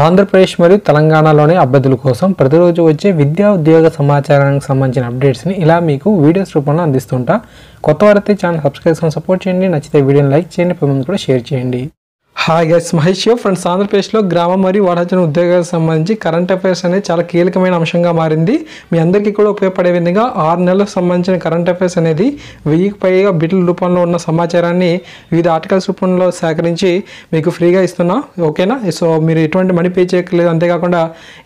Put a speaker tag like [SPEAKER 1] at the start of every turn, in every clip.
[SPEAKER 1] ఆంధ్రప్రదేశ్ మరియు తెలంగాణలోని అభ్యర్థుల కోసం ప్రతిరోజు వచ్చే విద్యా ఉద్యోగ సమాచారానికి సంబంధించిన అప్డేట్స్ని ఇలా మీకు వీడియోస్ రూపంలో అందిస్తుంటా. కొత్త వారైతే ఛానల్ సబ్స్క్రైబ్ చేసుకొని సపోర్ట్ చేయండి. నచ్చితే వీడియోని లైక్ చేయండి, పది మంది కూడా షేర్ చేయండి. Hi guys, Mahesh friends. ఆంధ్రప్రదేశ్లో గ్రామ మరియు వారాచరణ ఉద్యోగాలకు సంబంధించి కరెంట్ అఫైర్స్ అనేది చాలా కీలకమైన అంశంగా మారింది. మీ అందరికీ కూడా ఉపయోగపడే విధంగా 6 నెలలకు సంబంధించిన కరెంట్ అఫైర్స్ అనేది 1000కి పైగా బిట్ల రూపంలో ఉన్న సమాచారాన్ని వివిధ ఆర్టికల్స్ రూపంలో సేకరించి మీకు ఫ్రీగా ఇస్తున్నా. ఓకేనా? సో మీరు ఎటువంటి మనీ పే చేయక్కర్లేదు, అంతేకాకుండా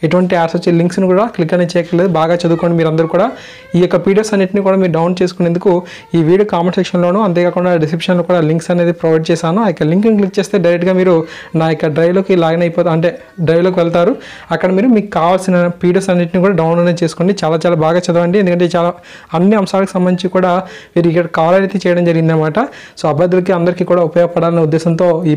[SPEAKER 1] ఎటువంటి యాడ్స్ వచ్చే లింక్స్ని కూడా క్లిక్ అనేది చేయక్కర్లేదు. బాగా చదువుకోండి. మీరు అందరూ కూడా ఈ యొక్క పీడిఎఫ్స్ అన్నింటినీ కూడా మీరు డౌన్ చేసుకునేందుకు ఈ వీడియో కామెంట్ సెక్షన్లోను, అంతేకాకుండా డిస్క్రిప్షన్లో కూడా లింక్స్ అనేది ప్రొవైడ్ చేశాను. ఆ యొక్క లింక్ని క్లిక్ చేస్తే డైరెక్ట్గా మీరు నా యొక్క డ్రైవ్లోకి లాగిన్ అయిపోతారు, అంటే డ్రైవ్లోకి వెళ్తారు. అక్కడ మీరు మీకు కావాల్సిన పీడిఎఫ్స్ అన్నింటినీ కూడా డౌన్లోడ్ చేసుకోండి. చాలా బాగా చదవండి, ఎందుకంటే చాలా అన్ని అంశాలకు సంబంధించి కూడా మీరు ఇక్కడ కావాలైతే చేయడం జరిగిందనమాట. సో అభ్యర్థులకి అందరికీ కూడా ఉపయోగపడాలనే ఉద్దేశంతో ఈ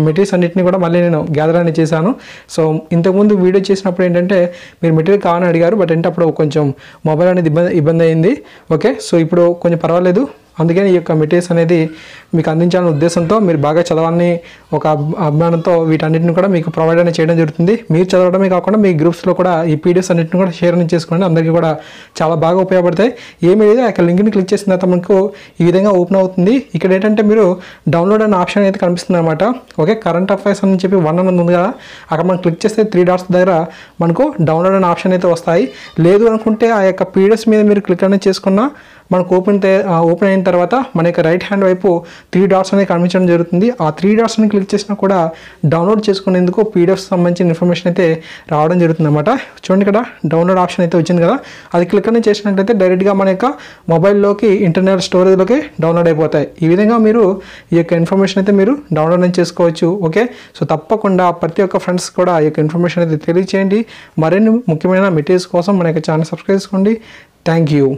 [SPEAKER 1] మెటీరియల్స్ అన్నింటినీ కూడా మళ్ళీ నేను గ్యాదర్ అనేది చేశాను. సో ఇంతకుముందు వీడియో చేసినప్పుడు ఏంటంటే మీరు మెటీరియల్ కావాలని అడిగారు, బట్ అంటే అప్పుడు కొంచెం మొబైల్ అనేది ఇబ్బంది అయింది. ఓకే, సో ఇప్పుడు కొంచెం పర్వాలేదు. అందుకని ఈ యొక్క మెటీరియల్స్ అనేది మీకు అందించాలనే ఉద్దేశంతో, మీరు బాగా చదవాలని ఒక అభిమానంతో వీటన్నిటిని కూడా మీకు ప్రొవైడ్ అనేది చేయడం జరుగుతుంది. మీరు చదవడమే కాకుండా మీ గ్రూప్స్లో కూడా ఈ పీడిఎఫ్స్ అన్నింటిని కూడా షేర్ చేసుకోండి. అందరికీ కూడా చాలా బాగా ఉపయోగపడతాయి. ఏమీ లేదు, ఆ లింక్ని క్లిక్ చేసిన తర్వాత మనకు ఈ విధంగా ఓపెన్ అవుతుంది. ఇక్కడ ఏంటంటే మీరు డౌన్లోడ్ అనే ఆప్షన్ అయితే కనిపిస్తుంది అనమాట. ఓకే, కరెంట్ అఫైర్స్ అని చెప్పి 1 అని ఉంది కదా, అక్కడ మనం క్లిక్ చేస్తే 3 డాట్స్ దగ్గర మనకు డౌన్లోడ్ అనే ఆప్షన్ అయితే వస్తాయి. లేదు అనుకుంటే ఆ యొక్క పీడిఎఫ్స్ మీద మీరు క్లిక్ అనేది చేసుకున్నా మనకు ఓపెన్ అయిన తర్వాత మన యొక్క రైట్ హ్యాండ్ వైపు 3 డాట్స్ అనేది కనిపించడం జరుగుతుంది. ఆ 3 డాట్స్ని క్లిక్ చేసినా కూడా డౌన్లోడ్ చేసుకునేందుకు పీడిఎఫ్ సంబంధించిన ఇన్ఫర్మేషన్ అయితే రావడం జరుగుతుంది అనమాట. చూడండి, ఇక్కడ డౌన్లోడ్ ఆప్షన్ అయితే వచ్చింది కదా, అది క్లిక్ అనేది చేసినట్లయితే డైరెక్ట్గా మన యొక్క మొబైల్లోకి ఇంటర్నల్ స్టోరేజ్లోకి డౌన్లోడ్ అయిపోతాయి. ఈ విధంగా మీరు ఈ యొక్క ఇన్ఫర్మేషన్ అయితే మీరు డౌన్లోడ్ అనేది చేసుకోవచ్చు. ఓకే, సో తప్పకుండా ప్రతి ఒక్క ఫ్రెండ్స్ కూడా ఈ యొక్క ఇన్ఫర్మేషన్ అయితే తెలియజేయండి. మరిన్ని ముఖ్యమైన మెటీరియల్స్ కోసం మన యొక్క ఛానల్ సబ్స్క్రైబ్ చేసుకోండి. Thank you.